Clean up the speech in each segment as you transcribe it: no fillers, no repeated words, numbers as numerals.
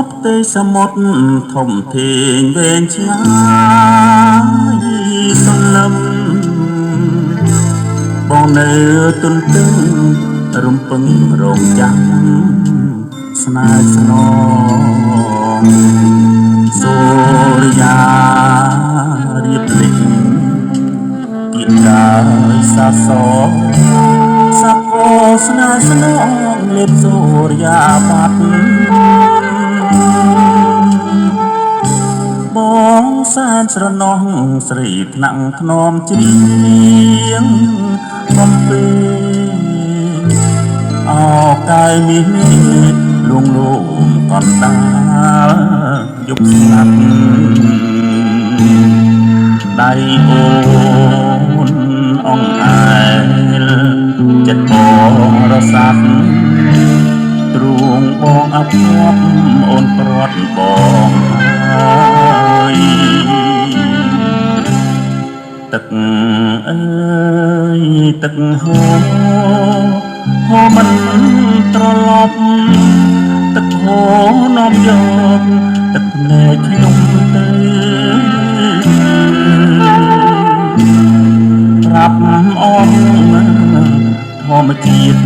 บเตยสมดทมเทงเวงช้าสลัมบองเนื้อตุนตึงรุมปึงโรงจังสนายสนองโซริยาเรียบลิงกินกายสาสองสักโอสนายสนองเล็บโซริยาบัดบองสานสระนองสรีทนังขนมเจียงบำเพ็ญเอากายมีลุงลุงก่อนตายุบสักได้โอนอ่องอายจะบองรสักตรุงบองอับพบโอนปลอดบองตึกเอ้ยตึกโหมันตรลบตึกโหน้อมยกตึกแนขยมเตรับอ้อมทอมจีด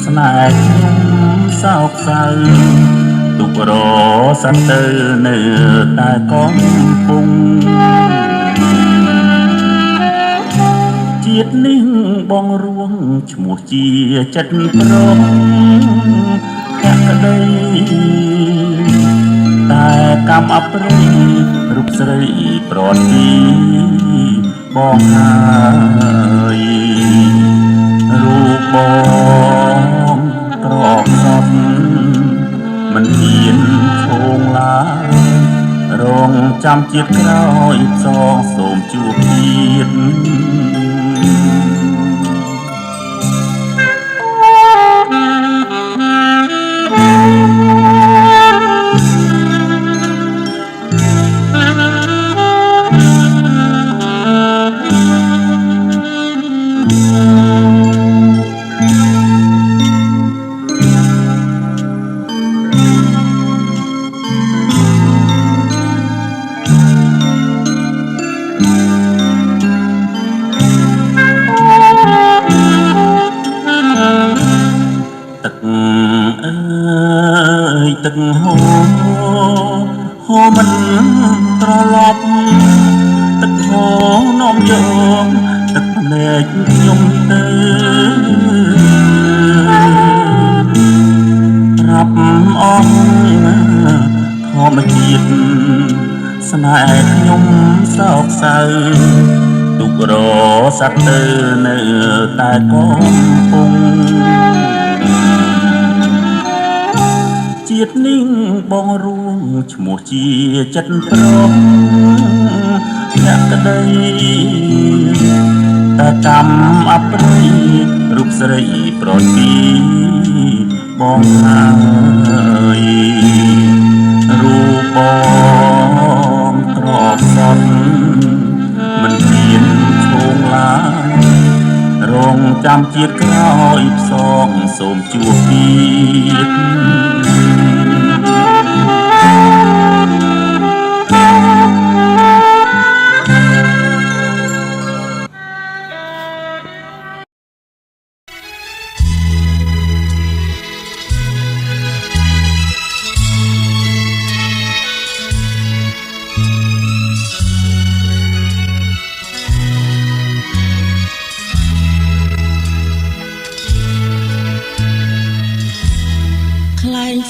สนายเศร้าเศร้าตุกรอสันเตอเนื้อตายก้องปุงจีดนิ่งบองร่วงชมัวเจียจัดปรองแค่กระไดแต่กำอับไรรูปสรีปลอดดีบองหายรูปบองตรอกสับมันเพียนโชงลารองจำจิตเก้าอีกสองโสมจูบเพียนตึกโหมันตรลบตึกโหน้อมยงตึกแนกยมเตรับอ้อมทอมจิตสนายยมเศร้าเศร้าตุกรอสัตเตอเนื้อตายก้องปุงจีดนิ่งบองร่วงชมัวเจียจัดปรองอยากกระไดแต่กำอับไรรูปสรีปลอดปีบองหายรูปบองกรอบสดมันเพียนโชงลารองจำจีดกล้าอีกสองโสมจูบเพียน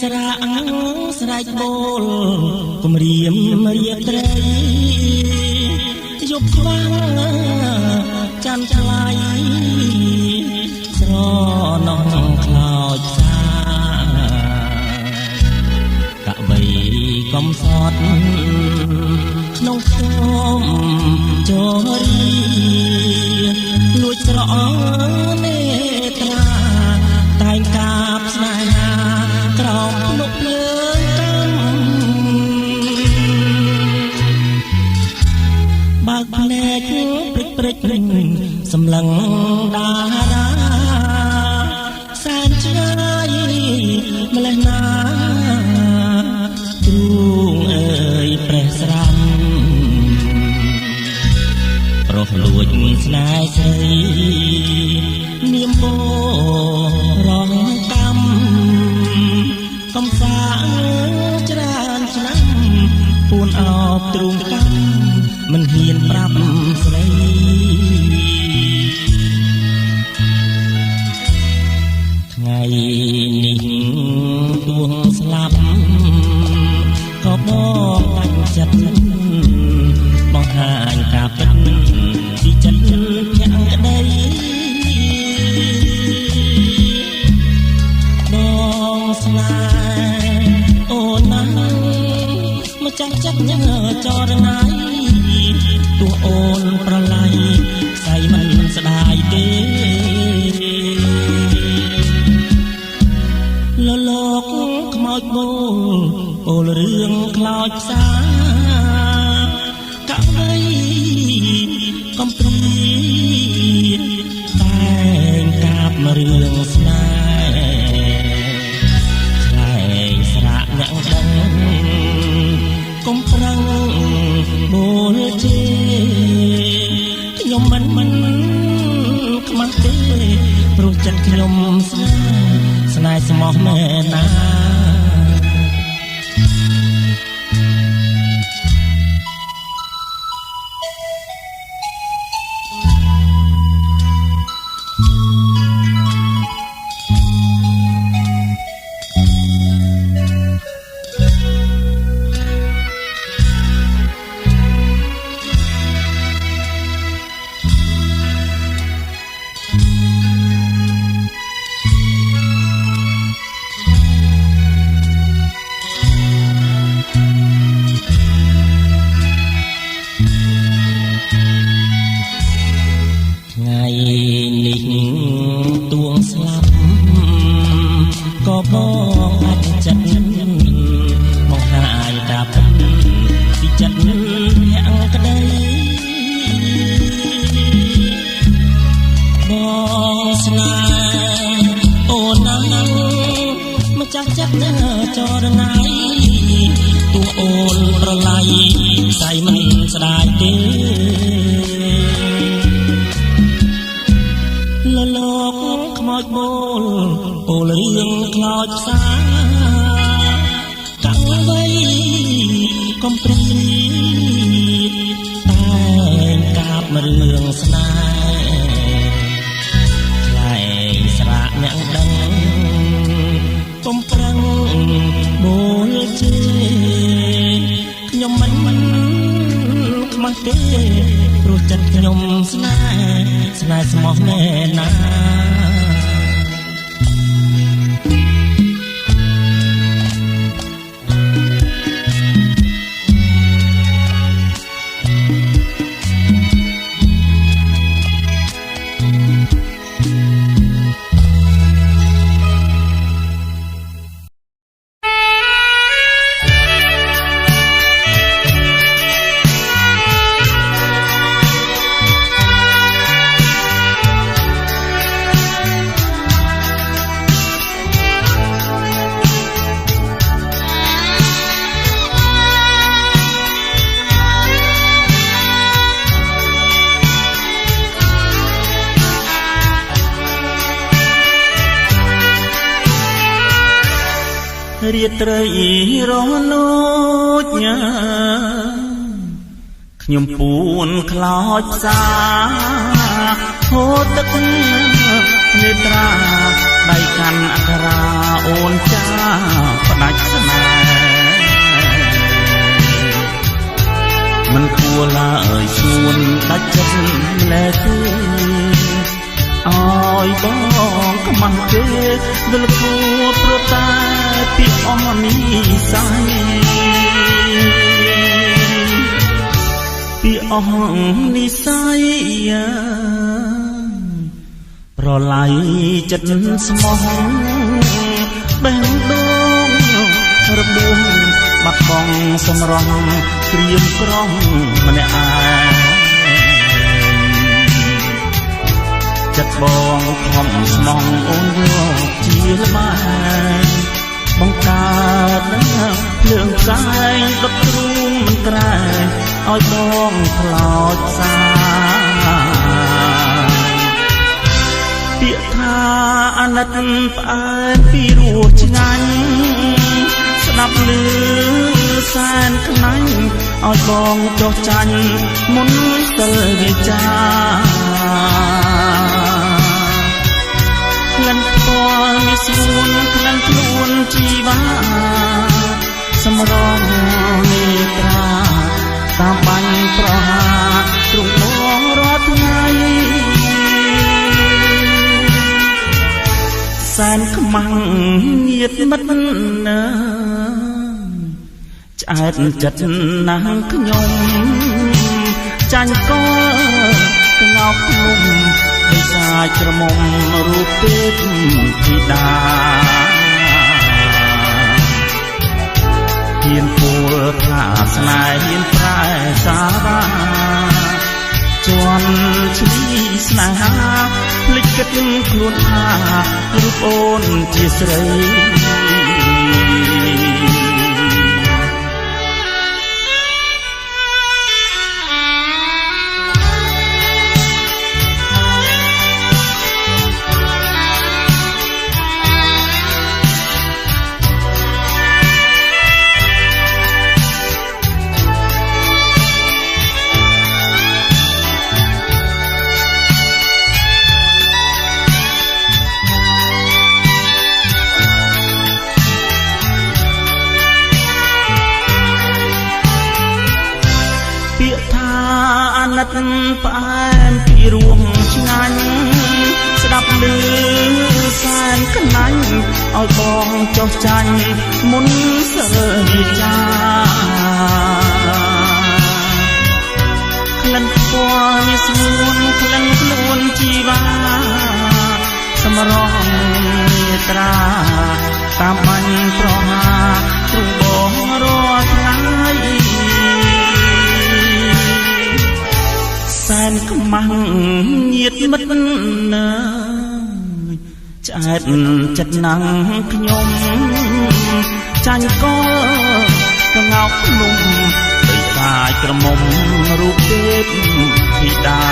สระอังสระโบลกุมเรียมเรียไตรยุบฟังจันทลายสรอนองคลอดสากะใบกำสอดน้องคมจอรีลวดสรอเนตราตายกาบสนากรอบลุกเลือนบากแผลกปริกสำลังดาราแสนใจมาเลยนา ច្រើនឆ្នាំពួនអោបទ្រូងកម្មមិនហ៊ានប្រាប់ស្រីថ្ងៃនេះទួងស្លាប់ក៏បងដាច់ចិត្តបង្ហាញការពិតពីចិត្តយ៉ាងក្តីបងស្នេហ៍អូនណាម្ចាស់ចិត្តញើចរណៃទោះអូនប្រឡ័យស្អីមិនស្ដាយទេលលោកខ្មោចបូលអូលរឿងខ្លោចផ្សាកាក់បីកំព្រីតែងកាបមករឿងស្នេហ៍ឆ្លែងស្រាក់អ្នកដឹងកុំប្រឹងបូលជេខ្ញុំមិនខ្មាស់ទេព្រោះចិត្តខ្ញុំស្នេហ៍ស្មោះមែនណាព្រោះចិត្តខ្ញុំស្នេហ៍ស្មោះមែនណា រាត្រីរលូចញ៉ាខ្ញុំពួនខ្លោចផ្សាហូរទឹកនេត្រាដៃកាន់អក្សរាអូនចាផ្ដាច់ស្នេហ៍មិនគួរឡើយឈួនដាច់ចិត្តម្លែទេអើយបងខ្មាស់ទេវិលគួរប្រតែពីអស់នេះស័យពីអស់និស័យប្រឡ័យចិត្តស្មោះបេះដូងរបួសបាត់បង់សម្រស់ព្រៀមក្រំម្នាក់ឯងចិត្តបងខំស្មងអូនយកជាល្បែងបង្កើតភ្លើងផ្សែងដុតទ្រូងមិនក្រែងឲ្យបងខ្លោចផ្សាពាក្យថាអាណិតផ្អែមពីរសឆ្ងាញ់ ប់លឺសែនខ្លាញ់ឲ្យបងចុះចាញ់មុនសិលវិចាក្លិនផ្ទាល់មានស្រួនក្លិនខ្លួនជីវាសម្រងនេត្រាតាមបាញ់ប្រហាទ្រង់បងរាល់ថ្ងៃសែនខ្មាំងញាតមិត្តណាឆ្អែតចិត្តណាស់ខ្ញុំចាញ់ក៏ក្ងោកភ្នំដោយសារច្រមុំរូបទេពធីតាហ៊ានពួលថាស្នេហ៍ហ៊ានប្រែសារាជន់ឈ្លីស្នេហាភ្លេចគិតខ្លួនថារូបអូនជាស្រីពាក្យថាអាណិតផ្អែមពីរួមឆ្ងាញ់ស្ដាប់ឮសែនក្នាញ់ឲ្យបងចុះចាញ់មុនសិលវិចាក្លិនពណ៌មានស្រួនក្លិនខ្លួនជីវាសម្រងនេត្រាតាមបាញ់ប្រហាទ្រង់បងរាល់ថ្ងៃសែនខ្មាំងញាតមិត្តណាឆ្អែតចិត្តណាំងខ្ញុំចាញ់ក៏ក្ងោកភ្នំដោយសារក្រមុំរូបទេពធីតា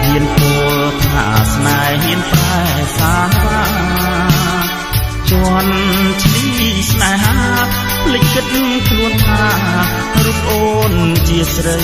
ហ៊ានពួលថាស្នេហ៍ហ៊ានប្រែសារាជន់ឈ្លីស្នេហាភ្លេចគិតខ្លួនថារូបអូនជាស្រី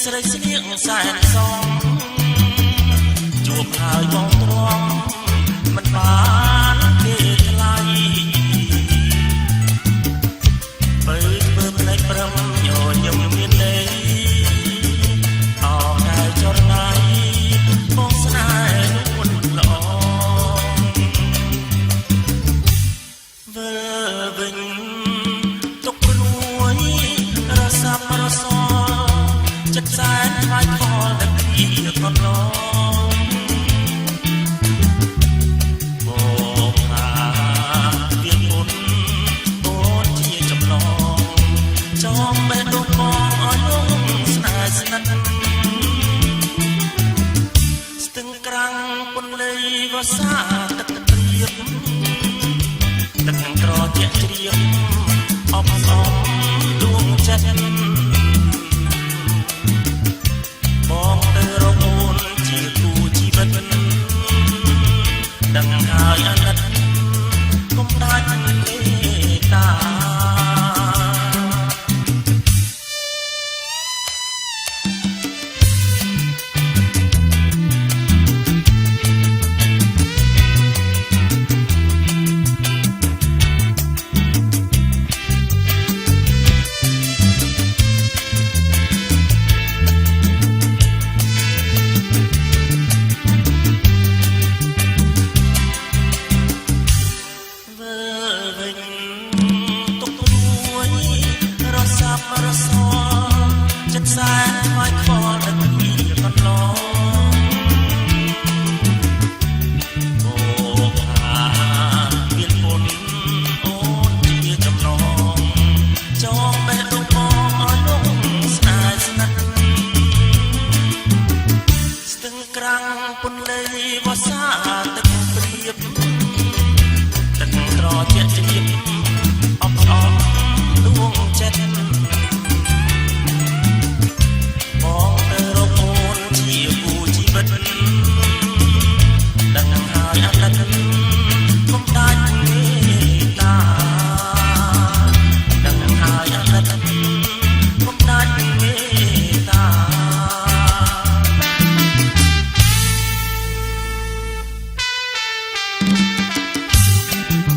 ស្រីស្លៀកសែនសំជួបហើយបងទ្រាំមិនបានគេថ្លៃបើធ្វើផ្នែកប្រំញញឹមមានលេអោតែចរណៃបងស្នេហ៍នួនល្អវើវិញទុកព្រួយរសាប់រសចិត្តសែនថ្លៃខលតែពីកន្លងបបហាវាពុនអូនជាចំណងចំបេះដូងបងអស់លងស្នេហ៍ស្និទ្ធស្ទឹងក្រាំងពន្លៃវសាទឹកព្រៀបទឹកត្រជាក់ជ្រាបអបអមដួងចិត្ត